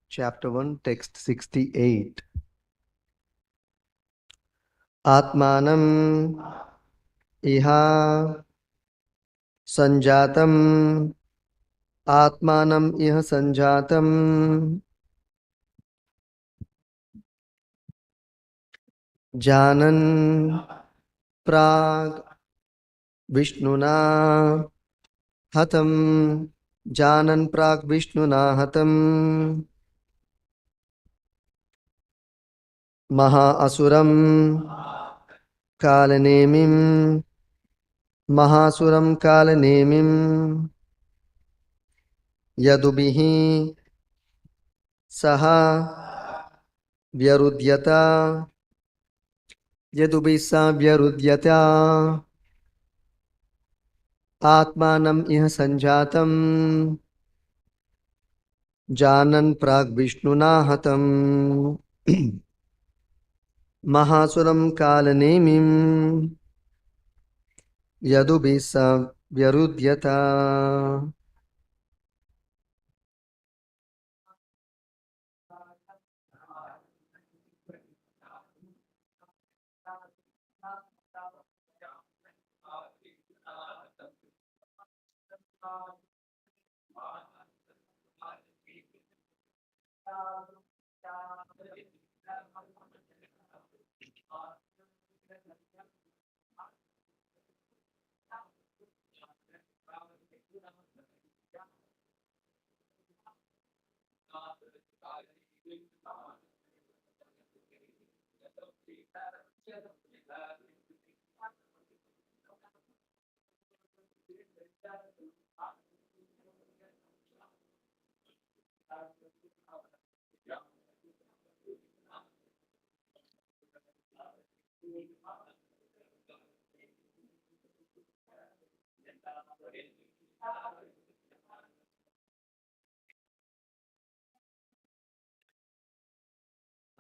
Chapter 1, text 68. Atmanam iha sanjatam, Atmanam iha sanjatam, Janan prag Vishnuna hatam, Janan prag Vishnuna hatam, Maha asuram kalanemim, Mahasuram kalanemim, Yadubihi saha Vyarudyata, Yadubisa Vyarudyata, Atmanam iha sanjatam, Janan prag Vishnuna hatam, Mahasuram kalanemim, Yadubisa Vyarudyata.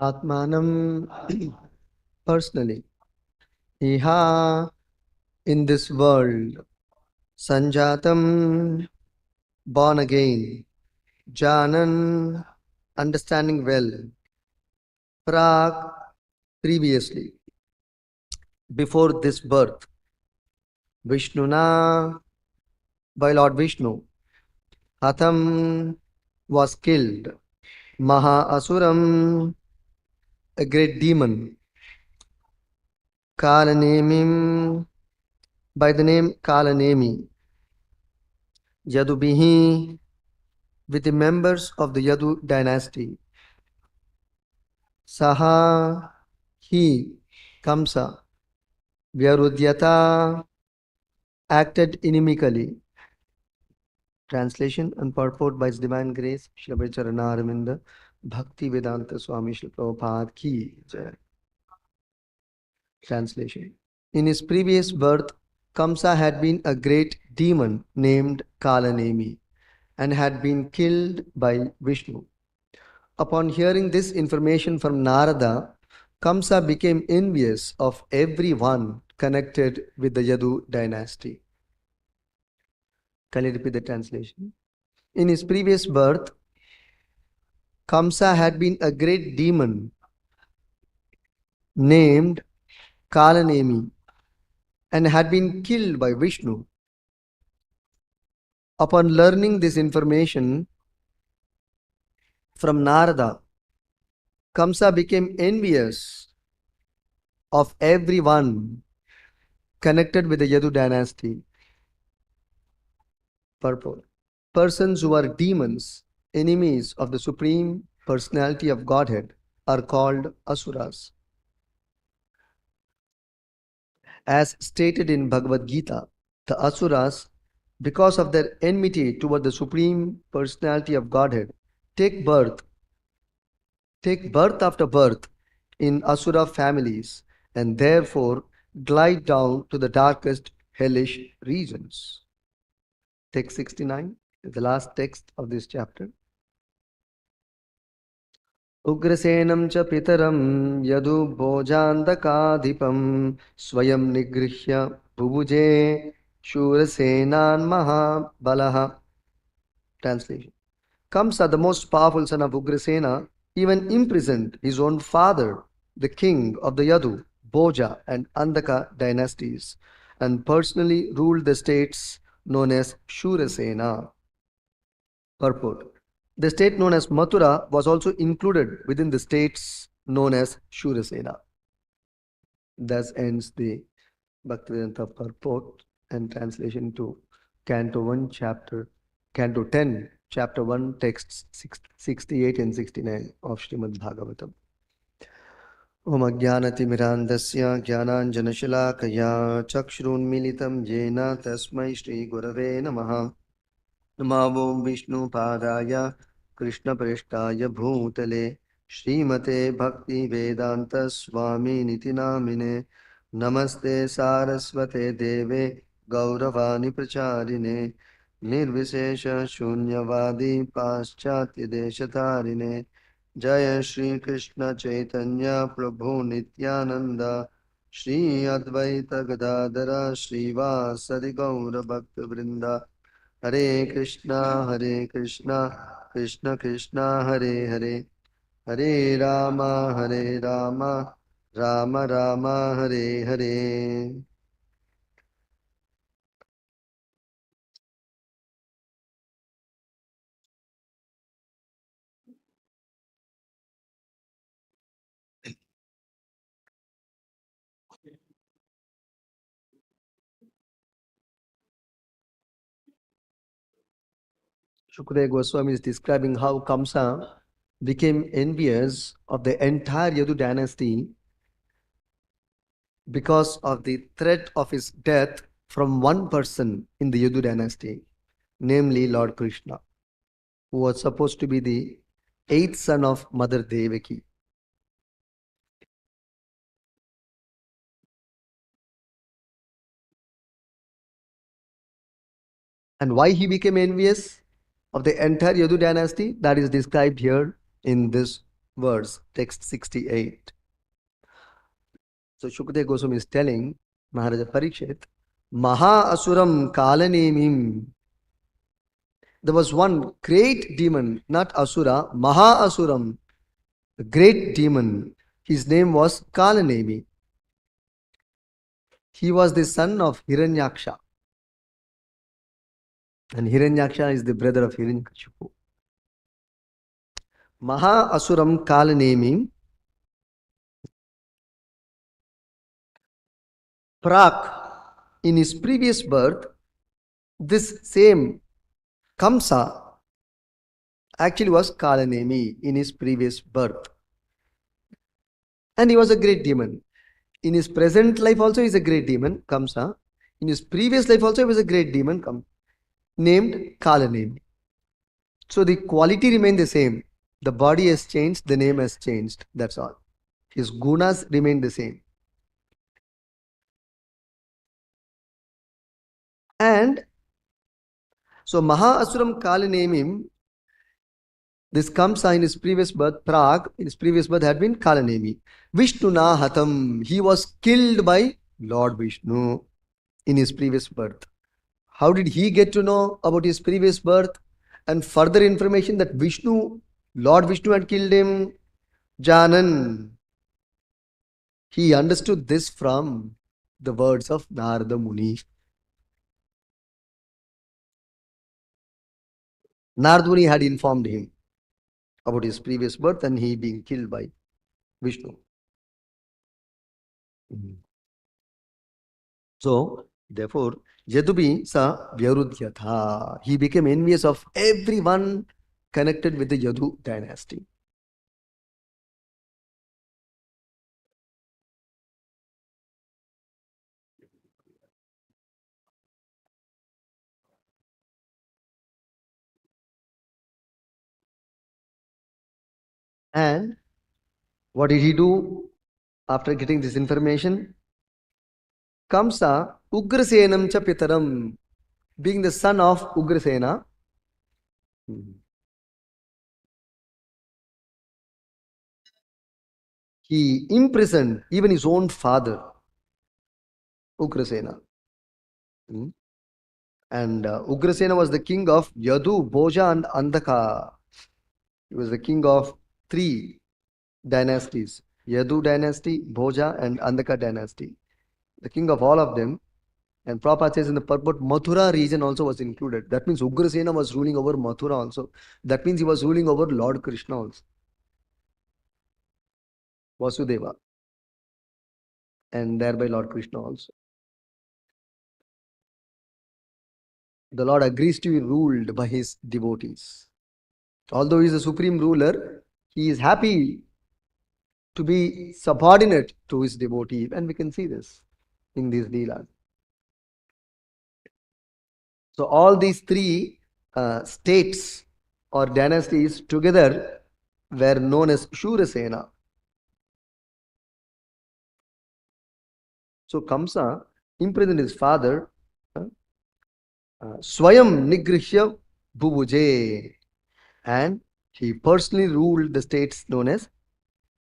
Atmanam personally. Iha in this world. Sanjatam born again. Janan understanding well. Prak previously. Before this birth. Vishnuna by Lord Vishnu. Hatam was killed. Maha Asuram, a great demon. Kalanemim, by the name Kalanemi. Yadubihi, with the members of the Yadu dynasty. Saha, he, Kamsa. Vyarudyata, acted inimically. Translation and purport by His Divine Grace, Shri Charana Bhakti Vedanta Swami Shri Prabhupada Ki Jai. Translation. In his previous birth, Kamsa had been a great demon named Kalanemi and had been killed by Vishnu. Upon hearing this information from Narada, Kamsa became envious of everyone connected with the Yadu dynasty. Can you repeat the translation? In his previous birth, Kamsa had been a great demon named Kalanemi and had been killed by Vishnu. Upon learning this information from Narada, Kamsa became envious of everyone connected with the Yadu dynasty. Purport. Persons who are demons, enemies of the Supreme Personality of Godhead, are called Asuras. As stated in Bhagavad Gita, the Asuras, because of their enmity toward the Supreme Personality of Godhead, take birth after birth in Asura families and therefore glide down to the darkest hellish regions. Text 69 is the last text of this chapter. Ugrasenam cha pitaram yadu bojandakadipam swayam nigrihya bubuje shurasenan mahabalaha. Translation. Kamsa, the most powerful son of Ugrasena, even imprisoned his own father, the king of the Yadu, Bhoja, and Andaka dynasties, and personally ruled the states known as Shurasena. Purport. The state known as Mathura was also included within the states known as Shurasena. Thus ends the Bhaktivedanta purport and translation to Canto 1, Canto 10, Chapter 1, texts 68 and 69 of Srimad Bhagavatam. Om Ajnanatimirandasya Jnananjanashalakaya Chakshurunmilitam Jena Tasmai Shri Gurave Namaha Namo Vishnu Padaya Krishna Preshtaya Bhutale Srimate Bhakti Vedanta Swami Niti Namine Namaste Saraswate Deve Gauravani Pracharine Nirvishesha Shunyavadi Paschatya Deshatarine Jaya Shri Krishna Chaitanya Prabhu Nityananda Shri Advaita Gadadara Srivasadi Gaura Bhakta Vrinda Hare Krishna, Krishna Krishna, Hare Hare, Hare Rama, Rama Rama, Hare Hare. Shukadeva Goswami is describing how Kamsa became envious of the entire Yadu dynasty because of the threat of his death from one person in the Yadu dynasty, namely Lord Krishna, who was supposed to be the eighth son of Mother Devaki. And why he became envious of the entire Yadu dynasty, that is described here in this verse, text 68. So Shukadeva Goswami is telling Maharaja Parikshit, Maha Asuram Kalanemim. There was one great demon, not Asura, Maha Asuram, a great demon. His name was Kalanemi. He was the son of Hiranyaksha. And Hiranyaksha is the brother of Hiranyakashipu. Maha Asuram Kalanemi. Prak, in his previous birth, this same Kamsa actually was Kalanemi in his previous birth. And he was a great demon. In his present life also he is a great demon, Kamsa. In his previous life also he was a great demon named Kalanemi. So the quality remained the same. The body has changed, the name has changed. That's all. His gunas remain the same. And so Maha Asuram Kalanemim, this Kamsa in his previous birth, Prag, in his previous birth had been Kalanemi. Vishnuna Hatam, he was killed by Lord Vishnu in his previous birth. How did he get to know about his previous birth and further information that Lord Vishnu had killed him? Janan. He understood this from the words of Narada Muni. Narada Muni had informed him about his previous birth and he being killed by Vishnu. So, therefore, Yadubi sa Vyarudhyatha. He became envious of everyone connected with the Yadu dynasty. And what did he do after getting this information? Kamsa Ugrasenam cha Pitaram, being the son of Ugrasena, he imprisoned even his own father, Ugrasena. And Ugrasena was the king of Yadu, Bhoja and Andhaka. He was the king of three dynasties: Yadu dynasty, Bhoja, and Andhaka dynasty. The king of all of them. And Prabhupada says in the purport, Mathura region also was included. That means Ugrasena was ruling over Mathura also. That means he was ruling over Lord Krishna also, Vasudeva, and thereby Lord Krishna also. The Lord agrees to be ruled by his devotees. Although he is a supreme ruler, he is happy to be subordinate to his devotee. And we can see this in these Leelas. So all these three states or dynasties together were known as Shurasena. So Kamsa imprisoned his father, Swayam Nigrihya Bubuje, and he personally ruled the states known as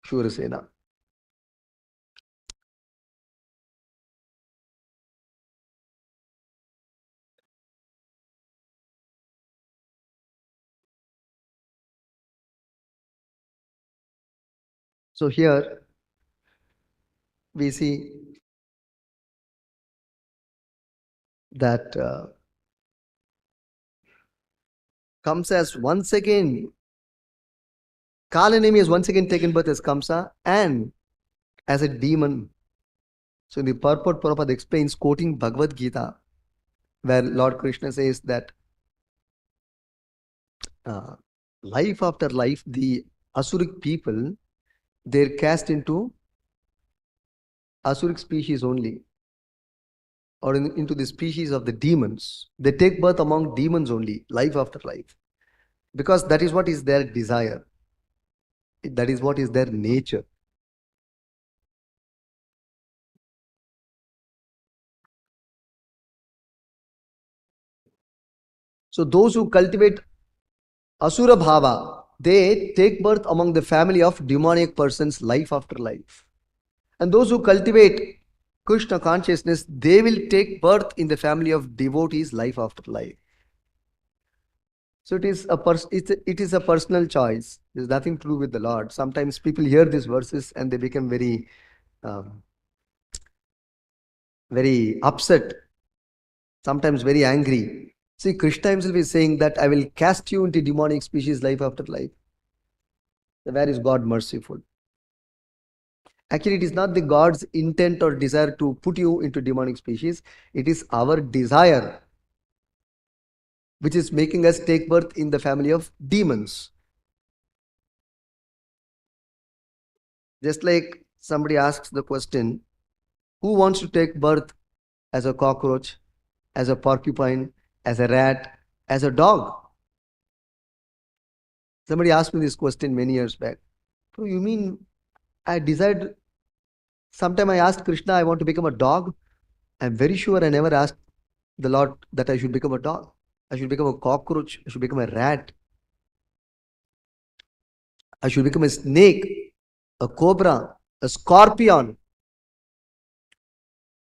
Shurasena. So here we see that Kamsa has once again, Kalanemi has once again taken birth as Kamsa and as a demon. So in the purport, Prabhupada explains, quoting Bhagavad Gita, where Lord Krishna says that uh, life after life, the Asuric people, they're cast into Asuric species only, or into the species of the demons. They take birth among demons only, life after life, because that is what is their desire. That is what is their nature. So those who cultivate Asura Bhava, they take birth among the family of demonic persons life after life. And those who cultivate Krishna consciousness, they will take birth in the family of devotees life after life. So it is a personal choice. There's nothing to do with the Lord. Sometimes people hear these verses and they become um, very upset, sometimes very angry. See, Krishna himself is saying that I will cast you into demonic species life after life. Where is God merciful? Actually, it is not the God's intent or desire to put you into demonic species. It is our desire which is making us take birth in the family of demons. Just like somebody asks the question, who wants to take birth as a cockroach, as a porcupine, as a rat, as a dog? Somebody asked me this question many years back. So you mean I desired, sometime I asked Krishna, I want to become a dog? I'm very sure I never asked the Lord that I should become a dog. I should become a cockroach. I should become a rat. I should become a snake, a cobra, a scorpion.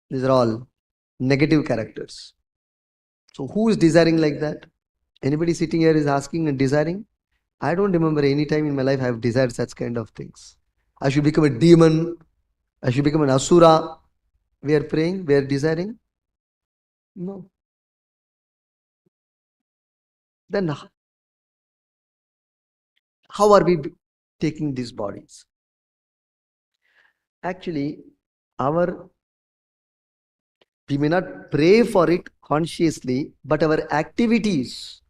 These are all negative characters. So who is desiring like that? Anybody sitting here is asking and desiring? I don't remember any time in my life I have desired such kind of things. I should become a demon. I should become an asura. We are praying, we are desiring. No. Then how are we taking these bodies? Actually, we may not pray for it consciously, but our activities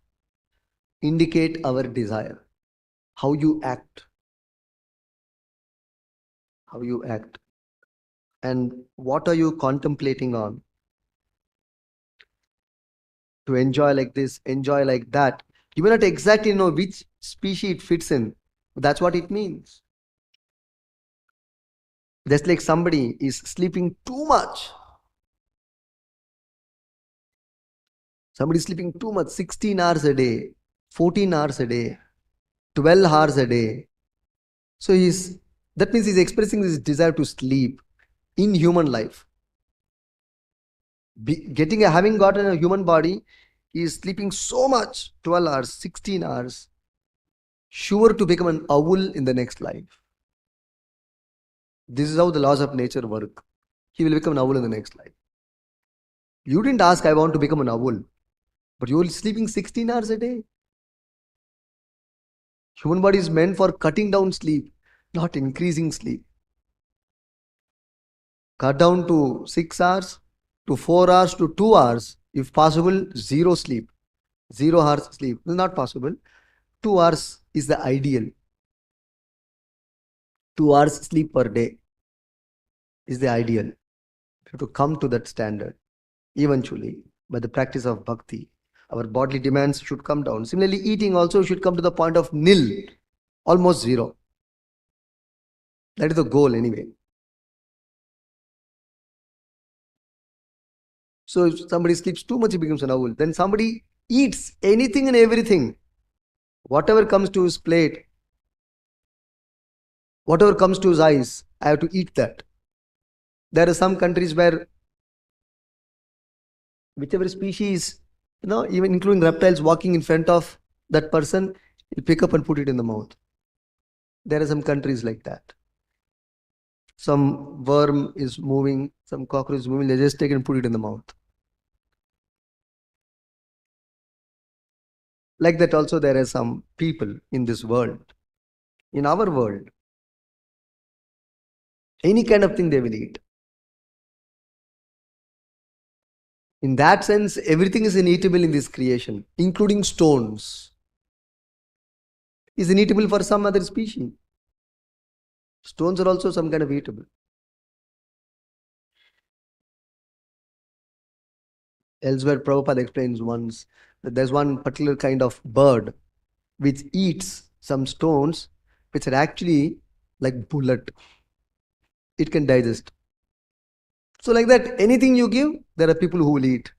indicate our desire. How you act. How you act. And what are you contemplating on? To enjoy like this, enjoy like that. You may not exactly know which species it fits in, but that's what it means. Just like somebody is sleeping too much. Somebody is sleeping too much, 16 hours a day, 14 hours a day, 12 hours a day. So that means he's expressing his desire to sleep in human life. Having gotten a human body, he is sleeping so much, 12 hours, 16 hours. sure to become an owl in the next life. This is how the laws of nature work. He will become an owl in the next life. You didn't ask, I want to become an owl, but you're sleeping 16 hours a day. Human body is meant for cutting down sleep, not increasing sleep. Cut down to 6 hours, to 4 hours, to 2 hours. If possible, zero sleep. 0 hours sleep. It's not possible. 2 hours is the ideal. 2 hours sleep per day is the ideal. You have to come to that standard eventually by the practice of bhakti. Our bodily demands should come down. Similarly, eating also should come to the point of nil, almost zero. That is the goal anyway. So if somebody sleeps too much, he becomes an owl. Then somebody eats anything and everything. Whatever comes to his plate, whatever comes to his eyes, I have to eat that. There are some countries where whichever species, even including reptiles walking in front of that person, he'll pick up and put it in the mouth. There are some countries like that. Some worm is moving, some cockroach is moving, they just take it and put it in the mouth. Like that also there are some people in this world, in our world, any kind of thing they will eat. In that sense, everything is ineatable in this creation, including stones. Is ineatable for some other species. Stones are also some kind of eatable. Elsewhere, Prabhupada explains once that there's one particular kind of bird which eats some stones which are actually like bullet. It can digest. So like that, anything you give, there are people who will eat.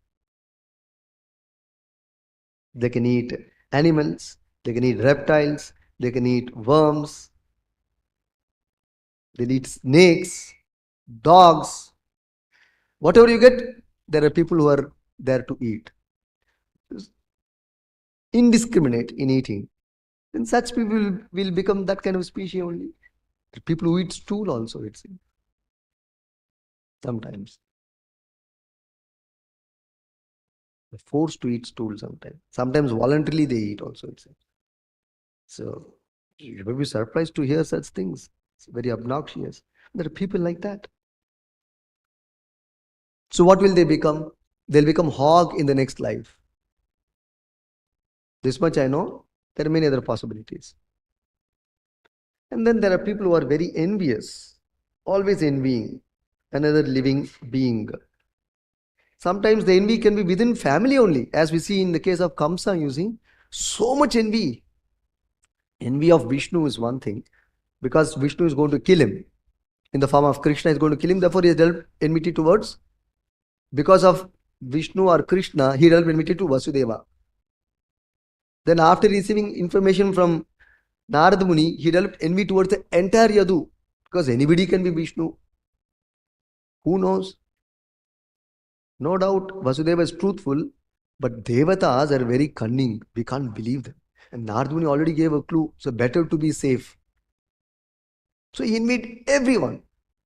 They can eat animals, they can eat reptiles, they can eat worms, they eat snakes, dogs. Whatever you get, there are people who are there to eat. Indiscriminate in eating. Then such people will become that kind of species only. The people who eat stool also, it seems. Sometimes. They're forced to eat stool sometimes. Sometimes voluntarily they eat also, it seems. So you may be surprised to hear such things. It's very obnoxious. There are people like that. So what will they become? They'll become hog in the next life. This much I know. There are many other possibilities. And then there are people who are very envious, always envying another living being. Sometimes the envy can be within family only, as we see in the case of Kamsa, you see, so much envy. Envy of Vishnu is one thing, because Vishnu is going to kill him. In the form of Krishna is going to kill him, therefore he has developed enmity towards. Because of Vishnu or Krishna, he developed enmity to Vasudeva. Then after receiving information from Narada Muni, he developed envy towards the entire Yadu, because anybody can be Vishnu. Who knows? No doubt Vasudeva is truthful, but Devatas are very cunning. We can't believe them. And Narada Muni already gave a clue, so better to be safe. So he envied everyone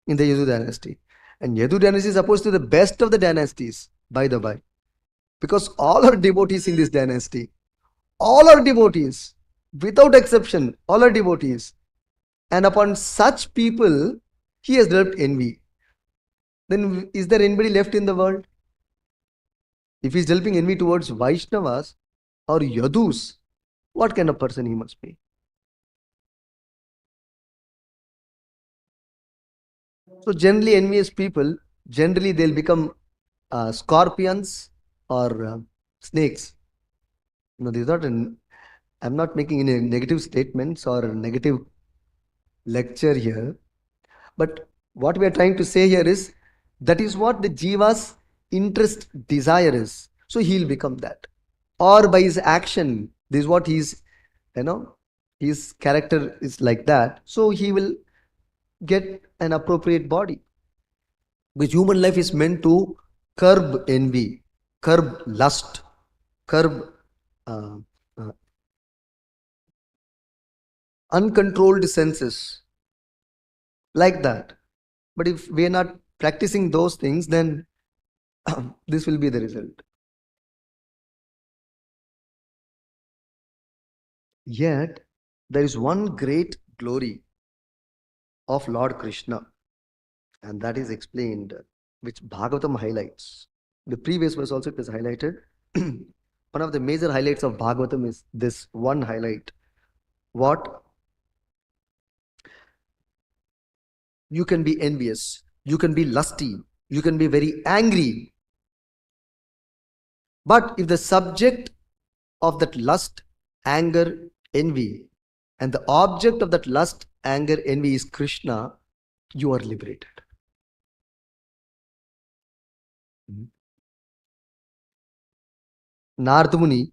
in the Yadu dynasty. And Yadu dynasty is supposed to be the best of the dynasties, by the by. Because all are devotees in this dynasty. All are devotees. Without exception, all are devotees. And upon such people, he has developed envy. Then is there anybody left in the world? If he is developing envy towards Vaishnavas or Yadus, what kind of person he must be? So generally envious people, generally they'll become scorpions or snakes. These are not I'm not making any negative statements or negative lecture here. But what we are trying to say here is, that is what the jiva's interest, desire is. So he'll become that. Or by his action, this is what his character is like that. So he will get an appropriate body. Because human life is meant to curb envy, curb lust, curb uncontrolled senses, like that. But if we are not practicing those things, then this will be the result. Yet, there is one great glory of Lord Krishna, and that is explained, which Bhagavatam highlights. The previous verse also it was highlighted. One of the major highlights of Bhagavatam is this one highlight. What? You can be envious, you can be lusty, you can be very angry. But if the subject of that lust, anger, envy, and the object of that lust, anger, envy is Krishna, you are liberated. Narada Muni,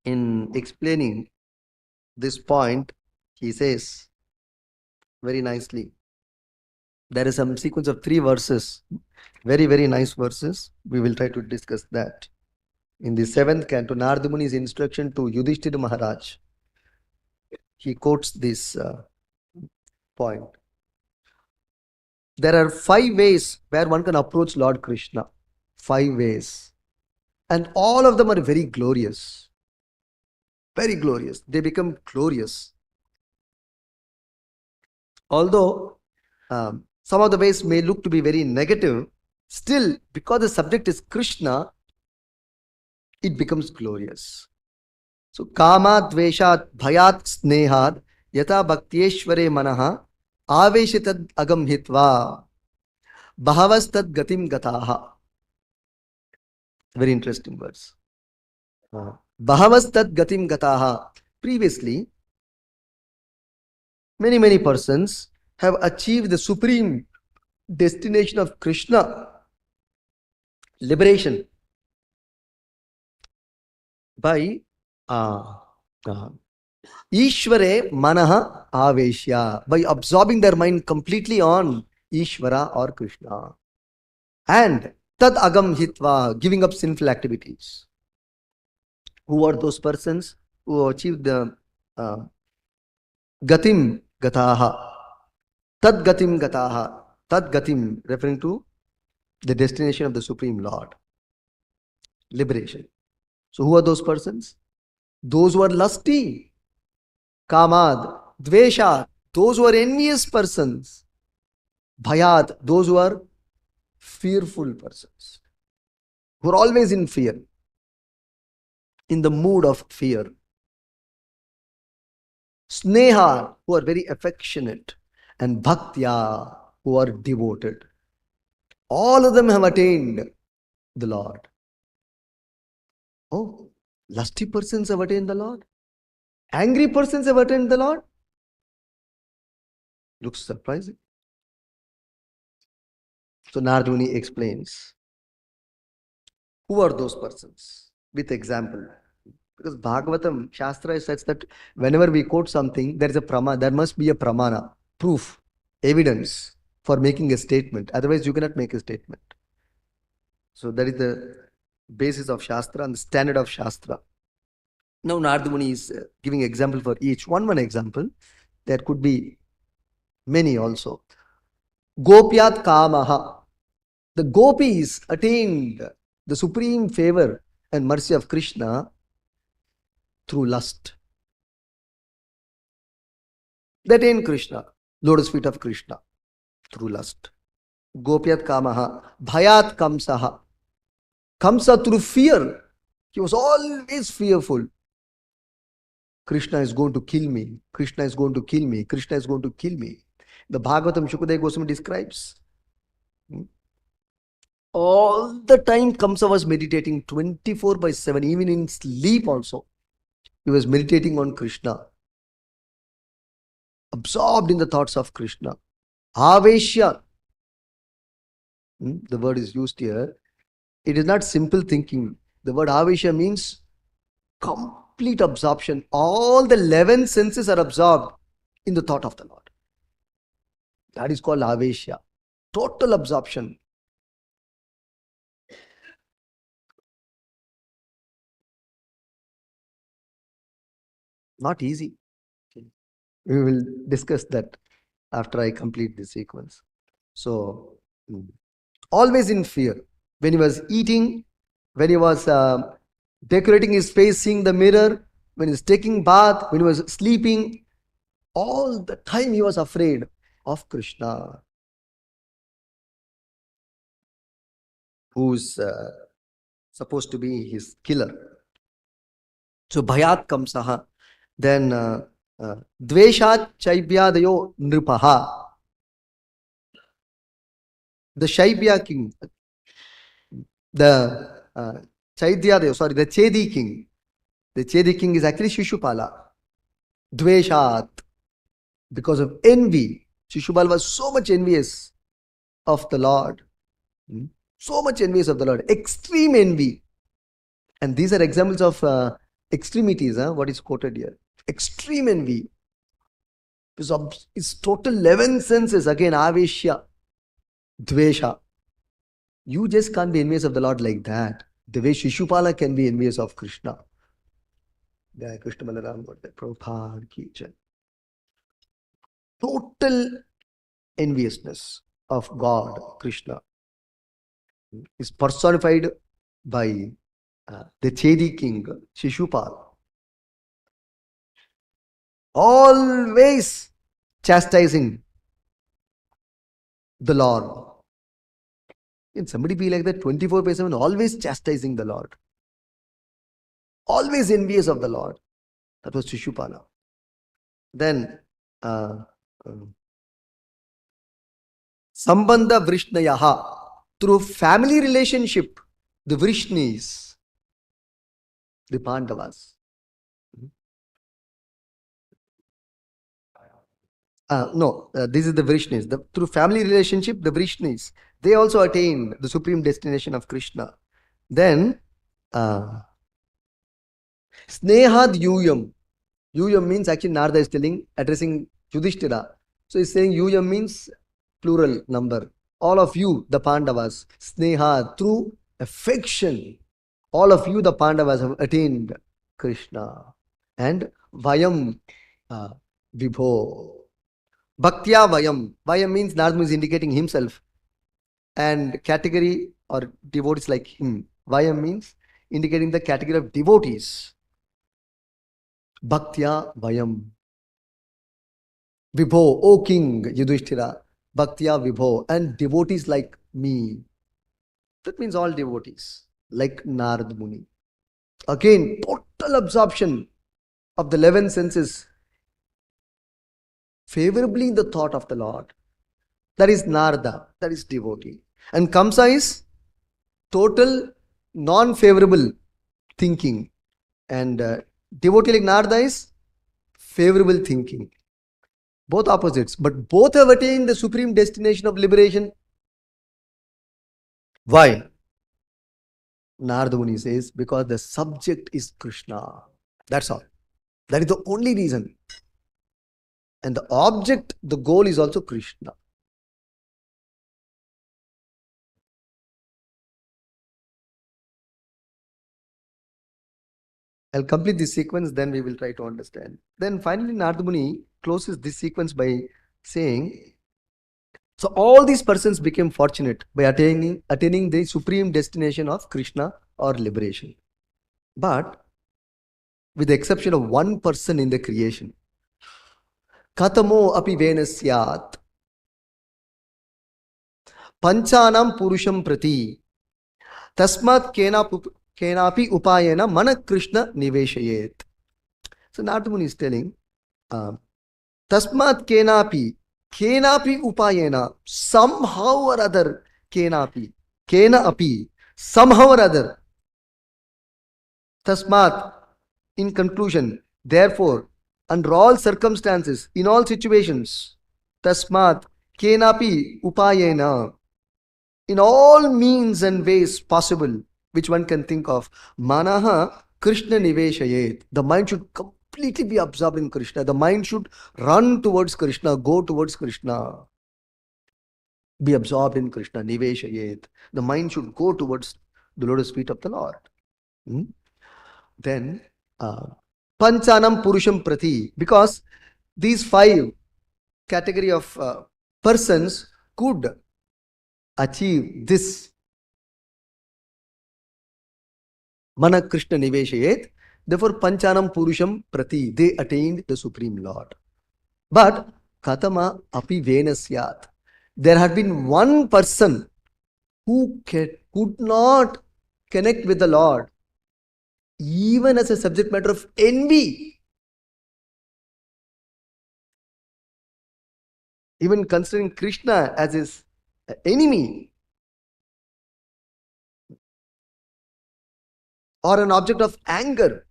in explaining this point, he says very nicely. There is some sequence of 3 verses, very, very nice verses. We will try to discuss that. In the 7th canto, Narada Muni's instruction to Yudhishthira Maharaj, he quotes this point. There are 5 ways where one can approach Lord Krishna. 5 ways. And all of them are very glorious. Very glorious. They become glorious. Although some of the ways may look to be very negative, still, because the subject is Krishna, it becomes glorious. So, kama dveshat bhayat snehad yata bhaktyeshware manaha aveshitad agam hitva bhavastad gatim gataha. Very interesting verse. Bhavastad gatim gataha. Previously, many persons have achieved the supreme destination of Krishna, liberation, by Ishvare manaha aveshya, by absorbing their mind completely on Ishvara or Krishna. And tad agam hitva, giving up sinful activities. Who are those persons who achieved the gatim gataha? Tad gatim gataha. Tad gatim, referring to the destination of the Supreme Lord. Liberation. So who are those persons? Those who are lusty. Kamad. Dveshat. Those who are envious persons. Bhayat. Those who are fearful persons. Who are always in fear. In the mood of fear. Sneha. Who are very affectionate. And Bhaktya. Who are devoted. All of them have attained the Lord. Oh, lusty persons have attained the Lord? Angry persons have attained the Lord? Looks surprising. So Narada Muni explains. Who are those persons? With example. Because Bhagavatam, Shastra is such that whenever we quote something, there is a pramana, there must be a pramana, proof, evidence for making a statement. Otherwise, you cannot make a statement. So that is the basis of Shastra and the standard of Shastra. Now Narada Muni is giving example for each. One example. There could be many also. Gopyat kamaha. The gopis attained the supreme favor and mercy of Krishna through lust. They attained Krishna, lotus feet of Krishna, through lust. Gopyat kamaha. Bhayat kamsaha. Kamsa through fear. He was always fearful. Krishna is going to kill me. Krishna is going to kill me. Krishna is going to kill me. The Bhagavatam Shukadeva Goswami describes. All the time Kamsa was meditating 24/7, even in sleep also. He was meditating on Krishna. Absorbed in the thoughts of Krishna. Aveshya. The word is used here. It is not simple thinking. The word aveshya means complete absorption. All the 11 senses are absorbed in the thought of the Lord. That is called aveshya. Total absorption. Not easy. We will discuss that after I complete this sequence. So, always in fear. When he was eating, when he was decorating his face, seeing the mirror, when he was taking bath, when he was sleeping, all the time he was afraid of Krishna, who's supposed to be his killer. So bhayat kamsaha. Then dveshat chaibyadayo nripaha. The Shaibya king, the the Chedi king. The Chedi king is actually Shishupala. Dveshat, because of envy. Shishupal was so much envious of the Lord. So much envious of the Lord. Extreme envy. And these are examples of extremities, what is quoted here. Extreme envy. It's total 11 senses. Again, aveshya, dvesha. You just can't be envious of the Lord like that. The way Shishupala can be envious of Krishna. Jai Krishna Balaram Prabhupada ki jai. Total enviousness of God, Krishna, is personified by the Chedi king, Shishupal. Always chastising the Lord. Can somebody be like that 24/7, always chastising the Lord? Always envious of the Lord. That was Shishupala. Then, Sambandha Vrishnayaha. Through family relationship, the Vrishnis, the Pandavas. This is the Vrishnis. Through family relationship, the Vrishnis, they also attained the supreme destination of Krishna. Then, Snehad Yuyam. Yuyam means, actually Narada is addressing Yudhishthira. So he's saying Yuyam means plural number. All of you, the Pandavas, Sneha, through affection, all of you, the Pandavas, have attained Krishna. And Vayam Vibho. Bhaktya Vayam. Vayam means Narada is indicating himself. And category or devotees like him. Vayam means indicating the category of devotees. Bhaktya Vayam. Vibho, O King Yudhishthira. Bhaktya Vibho. And devotees like me. That means all devotees. Like Narada Muni. Again, total absorption of the 11 senses. Favorably in the thought of the Lord. That is Narada. That is devotee. And Kamsa is total non-favorable thinking. And devotee like Narada is favorable thinking. Both opposites. But both have attained the supreme destination of liberation. Why? Narada Muni says, because the subject is Krishna. That's all. That is the only reason. And the object, the goal is also Krishna. I'll complete this sequence, then we will try to understand. Then finally, Narada Muni closes this sequence by saying, so all these persons became fortunate by attaining the supreme destination of Krishna or liberation. But with the exception of one person in the creation, Katamo api venasyat panchanam purusham prati tasmat kenapi upayena mana Krishna niveshayet. So Narada Muni is telling, tasmat kenapi upayena, somehow or other, kena api, somehow or other. Tasmat, in conclusion, therefore, under all circumstances, in all situations, tasmat kenapi upayena, in all means and ways possible, which one can think of, manaha Krishna niveshayet. The mind should completely be absorbed in Krishna. The mind should run towards Krishna, go towards Krishna. Be absorbed in Krishna, niveshayet. The mind should go towards the lotus feet of the Lord. Then, panchanam purusham prati, because these five category of persons could achieve this Mana Krishna Niveshayet. Therefore, Panchanam Purusham Prati, they attained the Supreme Lord. But Katama Api Venasyat, there had been one person who could not connect with the Lord, even as a subject matter of envy. Even considering Krishna as his enemy or an object of anger,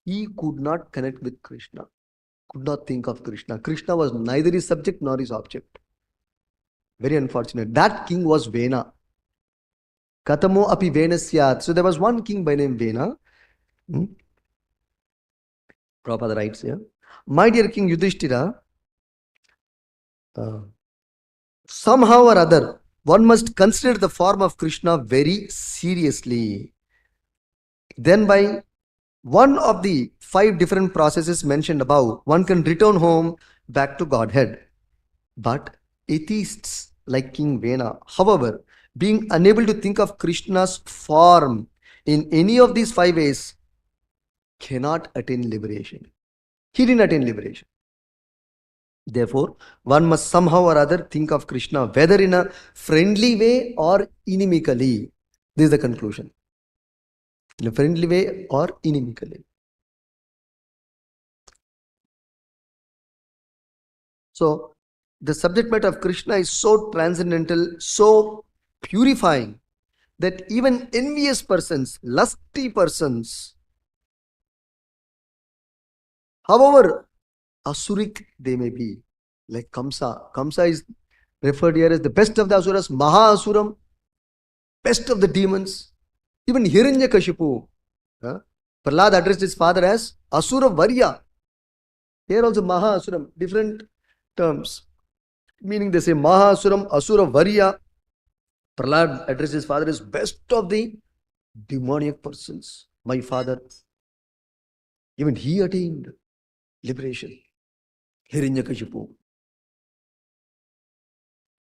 he could not connect with Krishna, could not think of Krishna. Krishna was neither his subject nor his object. Very unfortunate. That king was Vena. Katamo api Venasyat. So there was one king by name Vena. Prabhupada writes here, my dear King Yudhishthira, somehow or other, one must consider the form of Krishna very seriously. Then by one of the 5 different processes mentioned above, one can return home back to Godhead. But atheists like King Vena, however, being unable to think of Krishna's form in any of these 5 ways, cannot attain liberation. He didn't attain liberation. Therefore, one must somehow or other think of Krishna, whether in a friendly way or inimically. This is the conclusion. In a friendly way or inimically. So, the subject matter of Krishna is so transcendental, so purifying, that even envious persons, lusty persons, however asuric they may be, like Kamsa. Kamsa is referred here as the best of the asuras, Maha-asuram, best of the demons. Even Hiranyakashipu, Prahlad addressed his father as Asura Varya. Here also Maha-asuram, different terms. Meaning they say Maha-asuram, Asura Varya. Prahlad addressed his father as best of the demoniac persons. My father, even he attained liberation. Hiranyakashipu.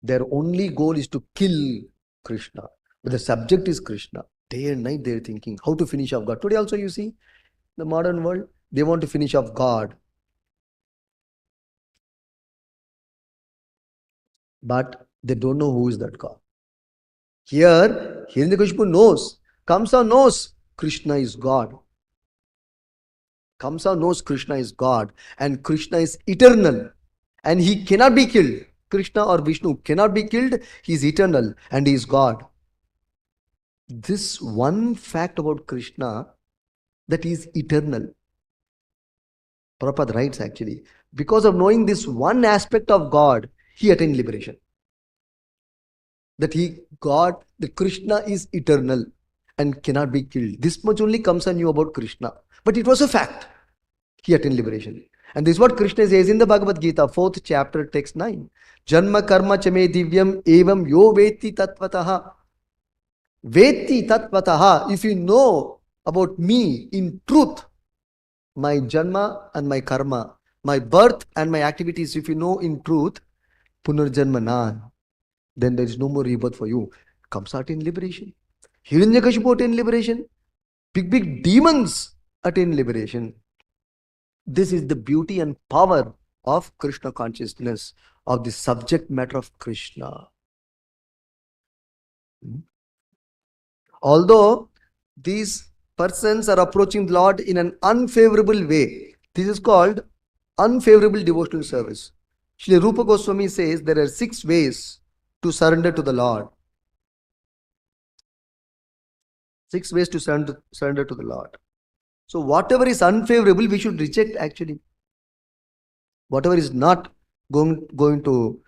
Their only goal is to kill Krishna. But the subject is Krishna. Day and night they are thinking how to finish off God. Today also you see, the modern world, they want to finish off God. But they don't know who is that God. Here, Hiranyakashipu knows. Kamsa knows Krishna is God. Kamsa knows Krishna is God. And Krishna is eternal. And he cannot be killed. Krishna or Vishnu cannot be killed. He is eternal and he is God. This one fact about Krishna, that he is eternal. Prabhupada writes actually, because of knowing this one aspect of God, he attained liberation. That God, the Krishna is eternal and cannot be killed. This much only Kamsa knew about Krishna. But it was a fact. He attained liberation. And this is what Krishna says in the Bhagavad Gita, 4th chapter, text 9. Janma karma chame divyam evam yo veti tatvataha. Veti tatvataha. If you know about me in truth, my janma and my karma, my birth and my activities, if you know in truth, punarjanma nan, then there is no more rebirth for you. Kamsa attained liberation. Hiranyakashipu attained liberation. Big demons attain liberation. This is the beauty and power of Krishna consciousness, of the subject matter of Krishna. Although these persons are approaching the Lord in an unfavorable way, this is called unfavorable devotional service. Srila Rupa Goswami says there are 6 ways to surrender to the Lord. 6 ways to surrender to the Lord. So whatever is unfavorable, we should reject actually. Whatever is not going to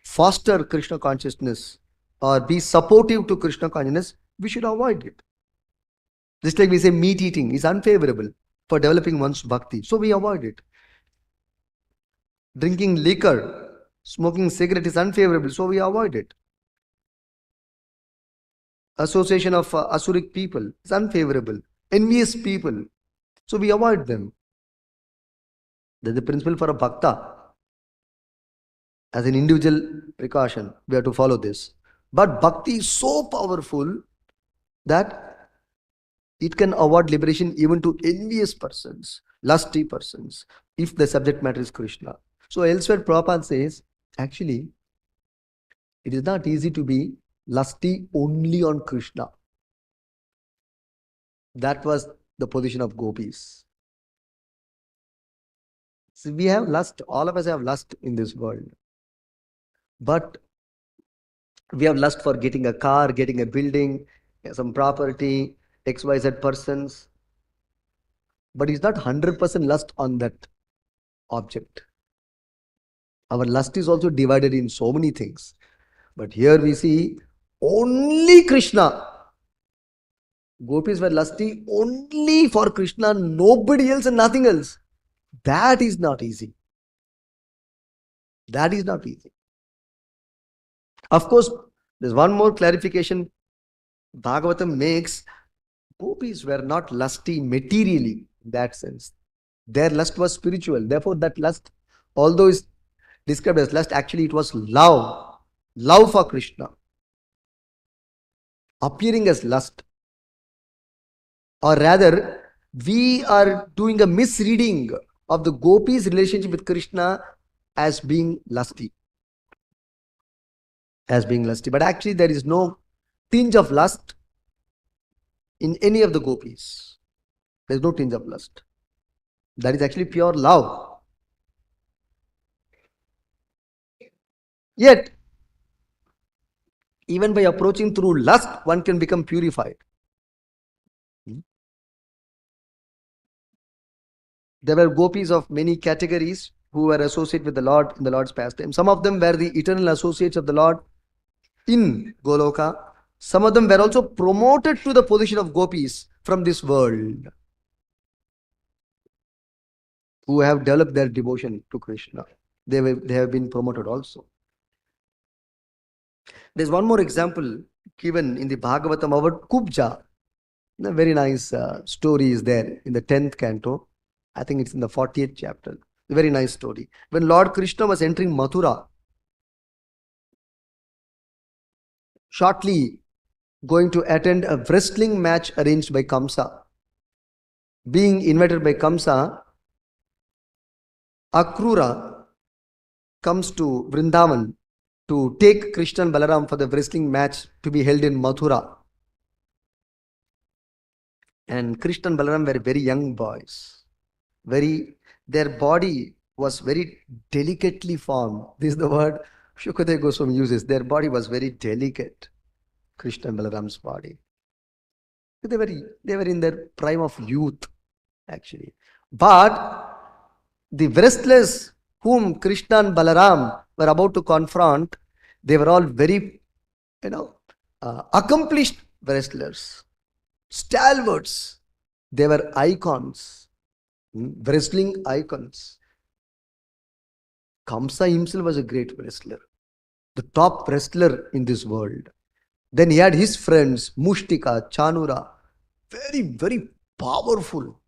foster Krishna consciousness or be supportive to Krishna consciousness, we should avoid it. Just like we say meat eating is unfavorable for developing one's bhakti. So we avoid it. Drinking liquor, smoking cigarette is unfavorable. So we avoid it. Association of asuric people is unfavorable. Envious people. So we avoid them. There's the principle for a bhakta. As an individual precaution, we have to follow this. But bhakti is so powerful that it can award liberation even to envious persons, lusty persons, if the subject matter is Krishna. So elsewhere, Prabhupada says, actually, it is not easy to be lusty only on Krishna. That was the position of gopis. So we have lust, all of us have lust in this world. But we have lust for getting a car, getting a building, some property, XYZ persons. But it's not 100% lust on that object. Our lust is also divided in so many things. But here we see only Krishna. Gopis were lusty only for Krishna, nobody else and nothing else. That is not easy. That is not easy. Of course, there's one more clarification Bhagavatam makes. Gopis were not lusty materially in that sense. Their lust was spiritual. Therefore, that lust, although is described as lust, actually it was love. Love for Krishna. Appearing as lust. Or rather, we are doing a misreading of the gopis' relationship with Krishna as being lusty. As being lusty. But actually, there is no tinge of lust in any of the gopis. There is no tinge of lust. That is actually pure love. Yet, even by approaching through lust, one can become purified. There were gopis of many categories who were associated with the Lord in the Lord's pastime. Some of them were the eternal associates of the Lord in Goloka. Some of them were also promoted to the position of gopis from this world, who have developed their devotion to Krishna. They have been promoted also. There's one more example given in the Bhagavatam about Kubja. A very nice story is there in the 10th canto. I think it's in the 40th chapter. A very nice story. When Lord Krishna was entering Mathura, shortly going to attend a wrestling match arranged by Kamsa. Being invited by Kamsa, Akrura comes to Vrindavan to take Krishna and Balaram for the wrestling match to be held in Mathura. And Krishna and Balaram were very young boys. Their body was very delicately formed. This is the word Shukadeva Goswami uses. Their body was very delicate. Krishna and Balaram's body. They were in their prime of youth, actually. But the wrestlers whom Krishna and Balaram were about to confront, they were all very, accomplished wrestlers, stalwarts. They were icons. Wrestling icons. Kamsa himself was a great wrestler, the top wrestler in this world. Then he had his friends, Mushtika, Chanura, very, very powerful.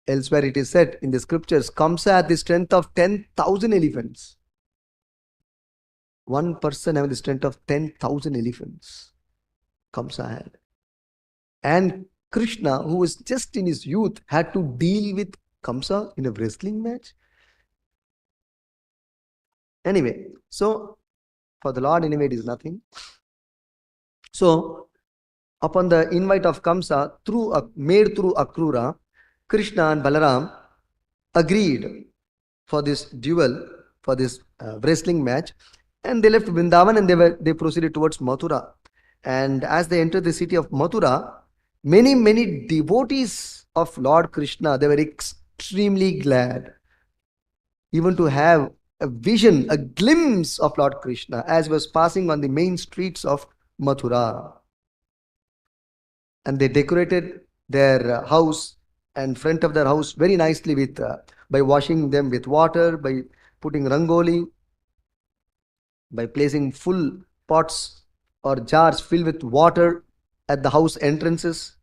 Elsewhere it is said in the scriptures, Kamsa had the strength of 10,000 elephants. One person having the strength of 10,000 elephants. Kamsa had. And Krishna, who was just in his youth, had to deal with Kamsa in a wrestling match. Anyway, so for the Lord, anyway, it is nothing. So, upon the invite of Kamsa, made through Akrura, Krishna and Balaram agreed for this duel, for this wrestling match, and they left Vrindavan and they proceeded towards Mathura. And as they entered the city of Mathura, many devotees of Lord Krishna, they were extremely glad even to have a vision, a glimpse of Lord Krishna as he was passing on the main streets of Mathura. And they decorated their house and front of their house very nicely by washing them with water, by putting rangoli, by placing full pots or jars filled with water at the house entrances.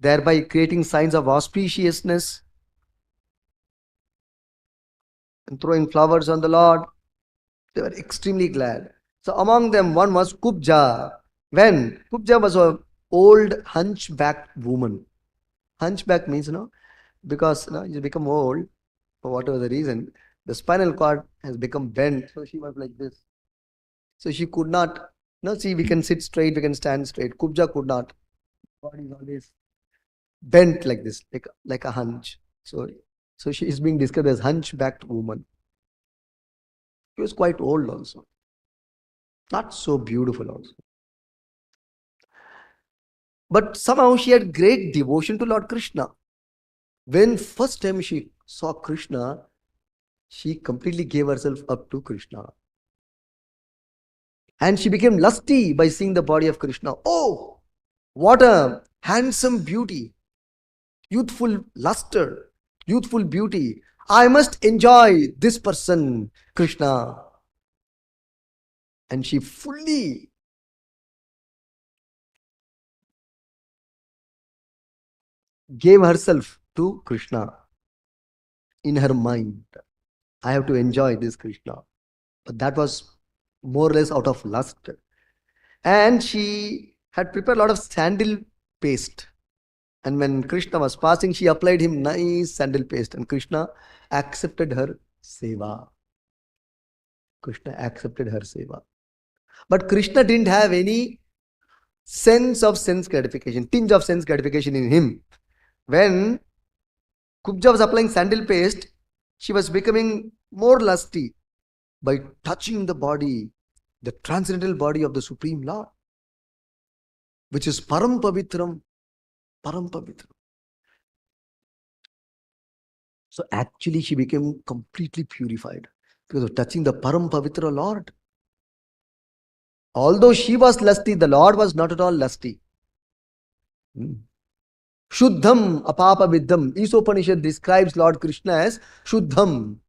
thereby creating signs of auspiciousness and throwing flowers on the Lord. They were extremely glad. So among them, one was Kubja. When Kubja was an old hunchback woman. Hunchback means, because you become old, for whatever the reason, the spinal cord has become bent. So she was like this. So she could not, see, we can sit straight, we can stand straight. Kubja could not. Body is always bent like this, like a hunch. So she is being described as hunchbacked woman. She was quite old also. Not so beautiful also. But somehow she had great devotion to Lord Krishna. When first time she saw Krishna, she completely gave herself up to Krishna. And she became lusty by seeing the body of Krishna. Oh, what a handsome beauty, youthful luster, youthful beauty. I must enjoy this person, Krishna. And she fully gave herself to Krishna in her mind. I have to enjoy this Krishna. But that was more or less out of lust. And she had prepared a lot of sandal paste. And when Krishna was passing, she applied him nice sandal paste. And Krishna accepted her seva. Krishna accepted her seva. But Krishna didn't have any sense gratification, tinge of sense gratification in him. When Kubja was applying sandal paste, she was becoming more lusty by touching the body, the transcendental body of the Supreme Lord, which is Param Pavitram. Param Pavitram. So actually she became completely purified because of touching the Param Pavitra Lord. Although she was lusty, the Lord was not at all lusty. Shuddham apapa viddham. Isopanishad describes Lord Krishna as Shuddham,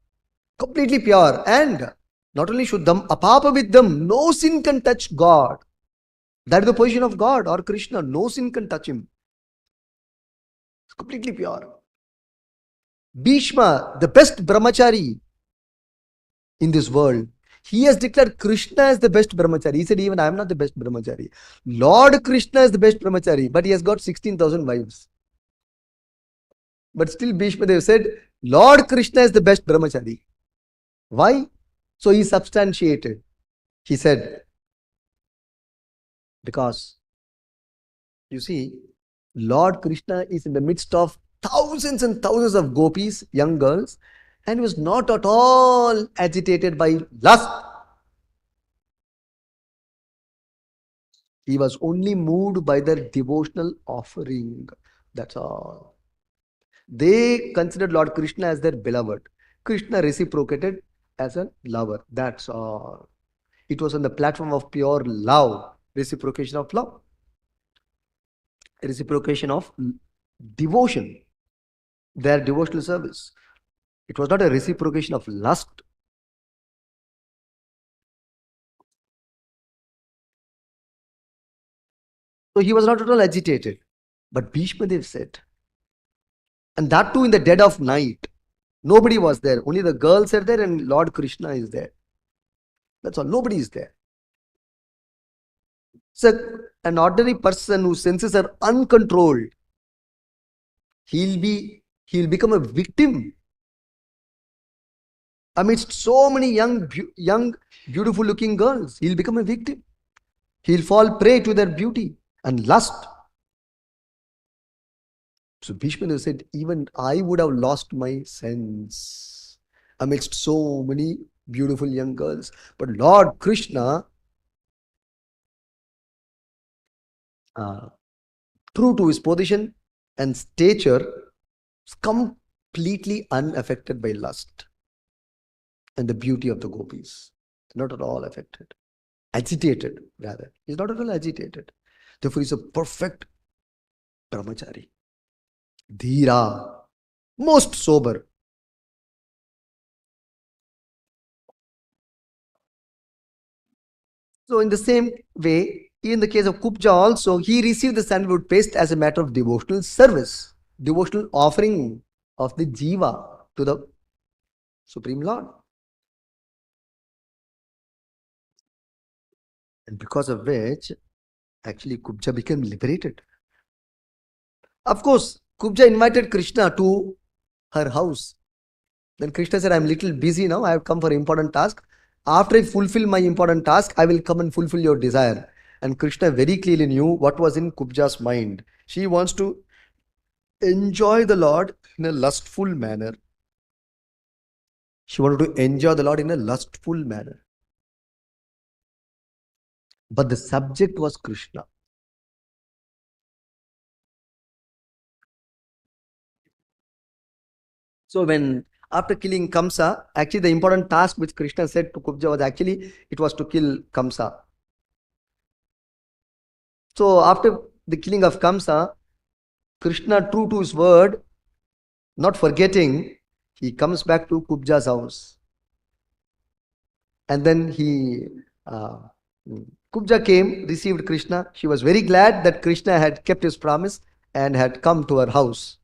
completely pure. And not only Shuddham, apapa viddham, no sin can touch God. That is the position of God or Krishna. No sin can touch him. It's completely pure. Bhishma, the best brahmachari in this world, he has declared Krishna as the best brahmachari. He said, even I am not the best brahmachari. Lord Krishna is the best brahmachari, but he has got 16,000 wives. But still Bhishma Dev said, Lord Krishna is the best brahmachari. Why? So he substantiated. He said, because, you see, Lord Krishna is in the midst of thousands and thousands of gopis, young girls, and was not at all agitated by lust. He was only moved by their devotional offering. That's all. They considered Lord Krishna as their beloved. Krishna reciprocated as a lover. That's all. It was on the platform of pure love, reciprocation of love, reciprocation of devotion, their devotional service. It was not a reciprocation of lust. So he was not at all agitated. But Bhishma Dev said, and that too in the dead of night. Nobody was there. Only the girls are there and Lord Krishna is there. That's all. Nobody is there. So an ordinary person whose senses are uncontrolled, he'll become a victim amidst so many young, beautiful looking girls. He'll become a victim. He'll fall prey to their beauty and lust. So Bhishma said, even I would have lost my sense amidst so many beautiful young girls. But Lord Krishna, true to his position and stature, is completely unaffected by lust and the beauty of the gopis. Not at all affected. Agitated, rather. He's not at all agitated. Therefore, he's a perfect brahmachari. Dhira, most sober. So in the same way, In the case of Kubja also, he received the sandalwood paste as a matter of devotional service, devotional offering of the Jiva to the Supreme Lord. And because of which, actually Kubja became liberated. Of course, Kubja invited Krishna to her house. Then Krishna said, I'm a little busy now. I have come for important task. After I fulfill my important task, I will come and fulfill your desire. And Krishna very clearly knew what was in Kubja's mind. She wants to enjoy the Lord in a lustful manner. She wanted to enjoy the Lord in a lustful manner. But the subject was Krishna. So when after killing Kamsa, actually the important task which Krishna said to Kubja was actually it was to kill Kamsa. So after the killing of Kamsa, Krishna, true to his word, not forgetting, he comes back to Kubja's house. And then Kubja came, received Krishna. She was very glad that Krishna had kept his promise and had come to her house.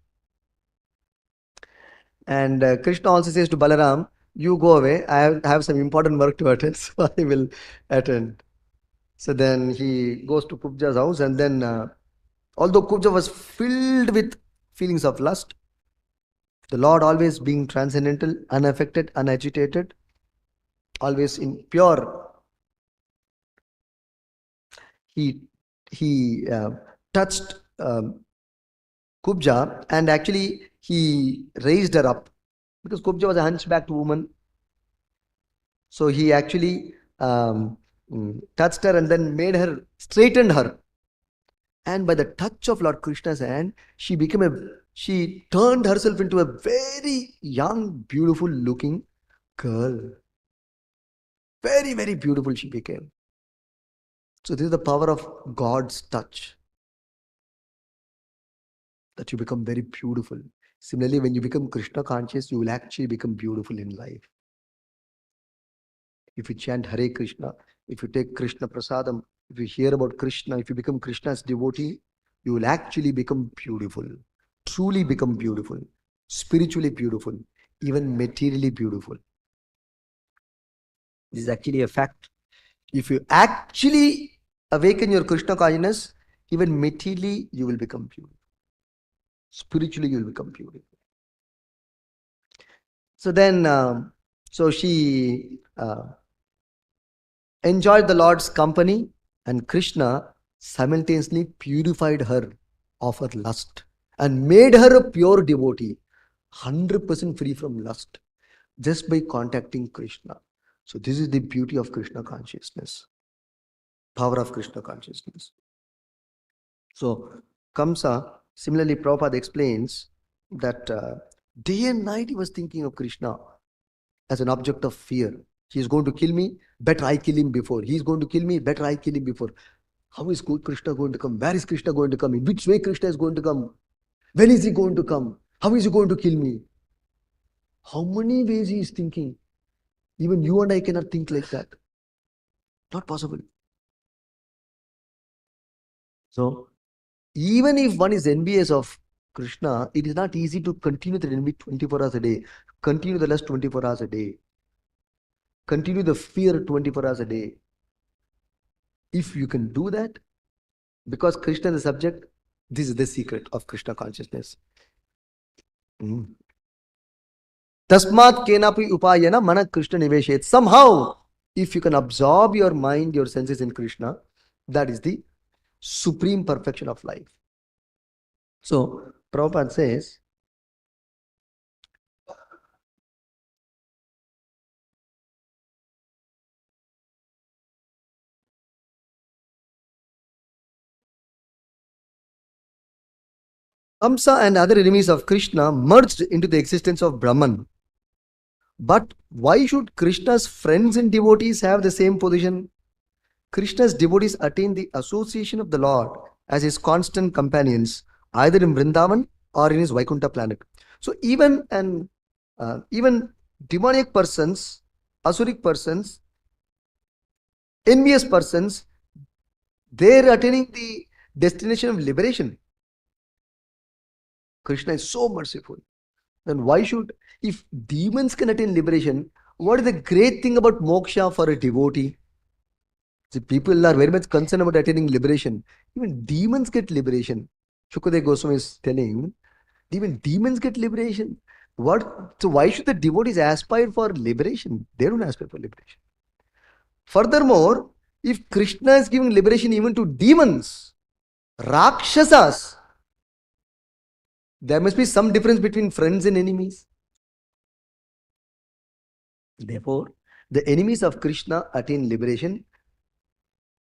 And Krishna also says to Balaram, you go away. I have some important work to attend, so I will attend. So then he goes to Kubja's house, and then although Kubja was filled with feelings of lust, the Lord always being transcendental, unaffected, unagitated, always in pure, he touched Kubja, and actually he raised her up because Kubja was a hunchbacked woman. So he actually touched her and then made her, straightened her. And by the touch of Lord Krishna's hand, she turned herself into a very young, beautiful looking girl. Very, very beautiful she became. So this is the power of God's touch, that you become very beautiful. Similarly, when you become Krishna conscious, you will actually become beautiful in life. If you chant Hare Krishna, if you take Krishna Prasadam, if you hear about Krishna, if you become Krishna's devotee, you will actually become beautiful, truly become beautiful, spiritually beautiful, even materially beautiful. This is actually a fact. If you actually awaken your Krishna consciousness, even materially you will become beautiful. Spiritually you will become beautiful. So then, so she enjoyed the Lord's company, and Krishna simultaneously purified her of her lust and made her a pure devotee, 100% free from lust, just by contacting Krishna. So this is the beauty of Krishna consciousness, power of Krishna consciousness. So Kamsa, similarly Prabhupada explains that day and night he was thinking of Krishna as an object of fear. He is going to kill me, better I kill him before. He is going to kill me, better I kill him before. How is Krishna going to come? Where is Krishna going to come? In which way Krishna is going to come? When is he going to come? How is he going to kill me? How many ways he is thinking? Even you and I cannot think like that. Not possible. So, even if one is envious of Krishna, it is not easy to continue the envy 24 hours a day, continue the lust 24 hours a day, continue the fear 24 hours a day. If you can do that, because Krishna is the subject, this is the secret of Krishna consciousness. Tasmat kenapi upayana mana Krishna niveshet. Somehow, if you can absorb your mind, your senses in Krishna, that is the supreme perfection of life. So, Prabhupada says, Kamsa and other enemies of Krishna merged into the existence of Brahman. But why should Krishna's friends and devotees have the same position? Krishna's devotees attain the association of the Lord as his constant companions, either in Vrindavan or in his Vaikuntha planet. So even demonic persons, asuric persons, envious persons, They're attaining the destination of liberation. Krishna is so merciful. Then why should, if demons can attain liberation, what is the great thing about moksha for a devotee? See, people are very much concerned about attaining liberation. Even demons get liberation. Shukadeva Goswami is telling, even demons get liberation. What? So why should the devotees aspire for liberation? They don't aspire for liberation. Furthermore, if Krishna is giving liberation even to demons, Rakshasas, there must be some difference between friends and enemies. Therefore, the enemies of Krishna attain liberation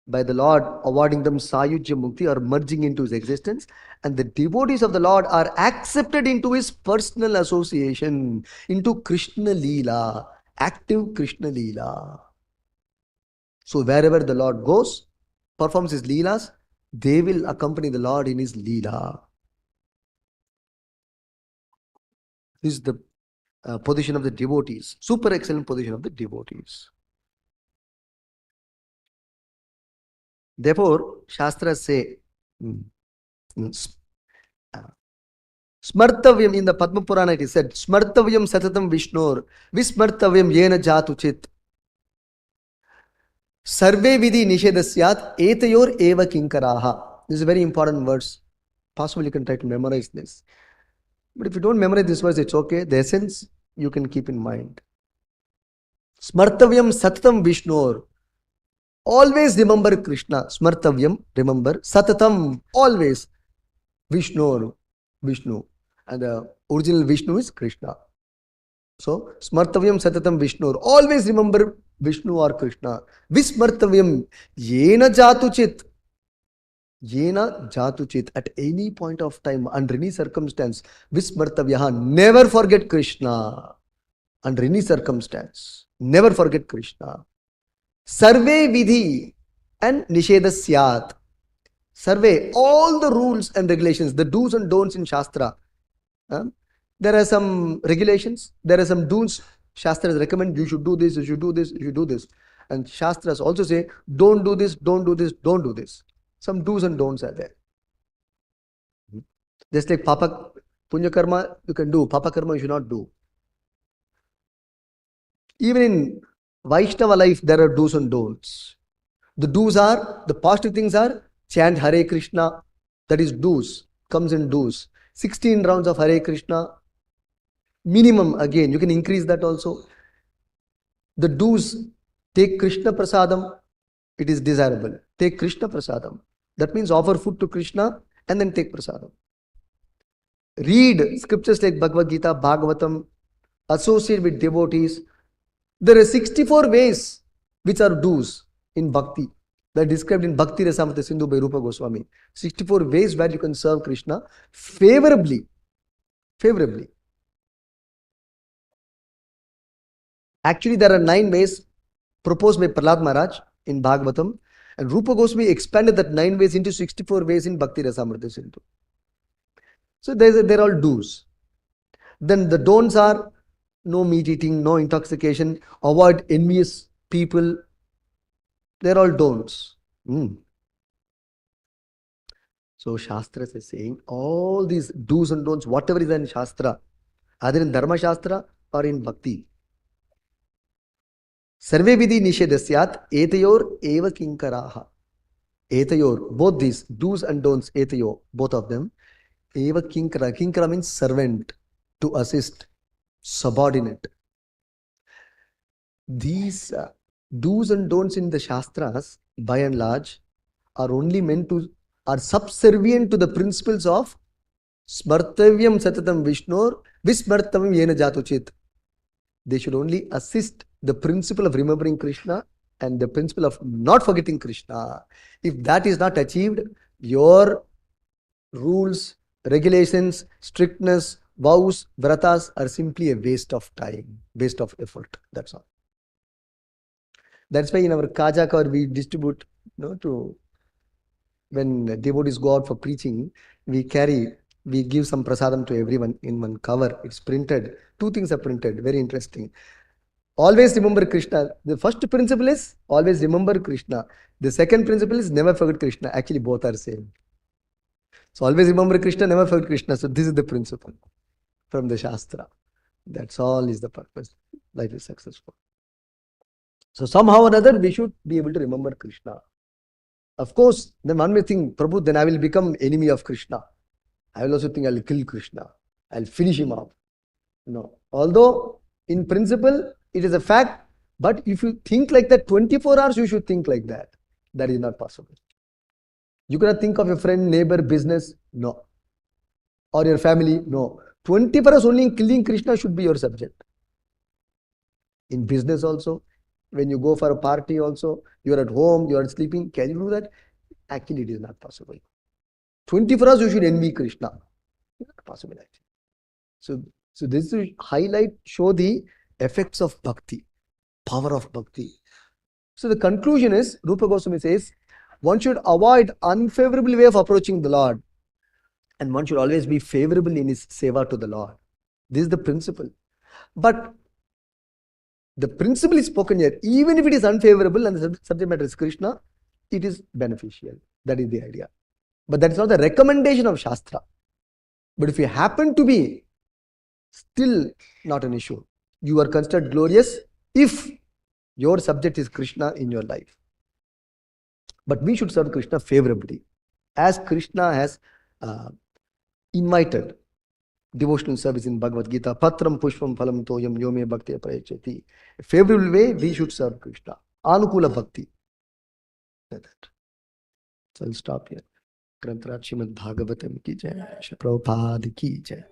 by the Lord awarding them Sayujya Mukti or merging into his existence, and the devotees of the Lord are accepted into his personal association, into Krishna Leela, active Krishna Leela. So wherever the Lord goes, performs his Leelas, they will accompany the Lord in his Leela. This is the position of the devotees, super excellent position of the devotees. Therefore, Shastras say, Smartavyam, in the Padma Purana it is said, Smartavyam Satatam Vishnor, Vismartavyam Yena Jatuchit, Sarve Vidhi Nishedasyat, Etayor Eva Kinkaraha. This is a very important verse. Possibly you can try to memorize this. But if you don't memorize this verse, it's okay. The essence you can keep in mind. Smartavyam Satatam Vishnor. Always remember Krishna. Smartavyam, remember. Satatam, always. Vishnu. And the original Vishnu is Krishna. So, Smartavyam Satatam Vishnu. Always remember Vishnu or Krishna. Vismartavyam Yena Jatuchit. Yena Jatuchit. At any point of time, under any circumstance, Vismartavyaha. Never forget Krishna. Under any circumstance. Never forget Krishna. Sarve Vidhi and Nishedasyat. Survey all the rules and regulations, the do's and don'ts in Shastra. There are some regulations, there are some do's. Shastras recommend you should do this, you should do this, you should do this. And Shastras also say, don't do this, don't do this, don't do this. Some do's and don'ts are there. Just like Papa Punya Karma, you can do. Papa Karma, you should not do. Even in Vaishnava life, there are do's and don'ts. The do's are, the positive things are, chant Hare Krishna, that is do's, comes in do's. 16 rounds of Hare Krishna, minimum again, you can increase that also. The do's, take Krishna Prasadam, it is desirable. Take Krishna Prasadam. That means offer food to Krishna and then take Prasadam. Read scriptures like Bhagavad Gita, Bhagavatam, associate with devotees. There are 64 ways which are do's in bhakti. They are described in Bhakti Rasamrita Sindhu by Rupa Goswami. 64 ways where you can serve Krishna favorably. Favorably. Actually, there are 9 ways proposed by Prahlad Maharaj in Bhagavatam, and Rupa Goswami expanded that 9 ways into 64 ways in Bhakti Rasamrita Sindhu. So they're all do's. Then the don'ts are no meat eating, no intoxication, avoid envious people. They're all don'ts. So Shastra is saying all these do's and don'ts, whatever is in Shastra, either in Dharma Shastra or in Bhakti. Sarve Vidhi Nishedasyat Etayor Eva Kinkaraha. Etayor, both these do's and don'ts, Etayor, both of them. Eva Kinkara. Kinkara means servant, to assist, subordinate. These do's and don'ts in the Shastras, by and large, are only meant to, are subservient to the principles of Smartavyam Satatam Vishnor, Vismartavyam Yena Jatuchit. They should only assist the principle of remembering Krishna and the principle of not forgetting Krishna. If that is not achieved, your rules, regulations, strictness, vows, vratas are simply a waste of time, waste of effort. That's all. That's why in our Kajaka we distribute, to when devotees go out for preaching, we give some prasadam to everyone in one cover. It's printed. 2 things are printed. Very interesting. Always remember Krishna. The first principle is always remember Krishna. The second principle is never forget Krishna. Actually, both are same. So always remember Krishna, never forget Krishna. So this is the principle from the Shastra. That's all is the purpose. Life is successful. So somehow or other, we should be able to remember Krishna. Of course, then one may think, Prabhu, then I will become enemy of Krishna. I will also think I will kill Krishna. I will finish him off. No. Although, in principle, it is a fact, but if you think like that 24 hours, you should think like that. That is not possible. You cannot think of your friend, neighbor, business. No. Or your family. No. 24 hours only killing Krishna should be your subject. In business also, when you go for a party also, you are at home, you are sleeping, can you do that? Actually, it is not possible. 24 hours you should envy Krishna. It's not possible actually. So this will show the effects of bhakti, power of bhakti. So the conclusion is, Rupa Goswami says, one should avoid unfavorable way of approaching the Lord, and one should always be favorable in his seva to the Lord. This is the principle. But the principle is spoken here. Even if it is unfavorable and the subject matter is Krishna, it is beneficial. That is the idea. But that is not the recommendation of Shastra. But if you happen to be, still not an issue. You are considered glorious if your subject is Krishna in your life. But we should serve Krishna favorably. As Krishna has invited devotional service in Bhagavad Gita, Patram Pushpam Phalam Toyam Yome Bhakti Prayachati. A favorable way, we should serve Krishna. Anukula Bhakti. Like that. So I'll stop here. Granthrat Srimad Bhagavatam ki jai. Prabhupada ki jai.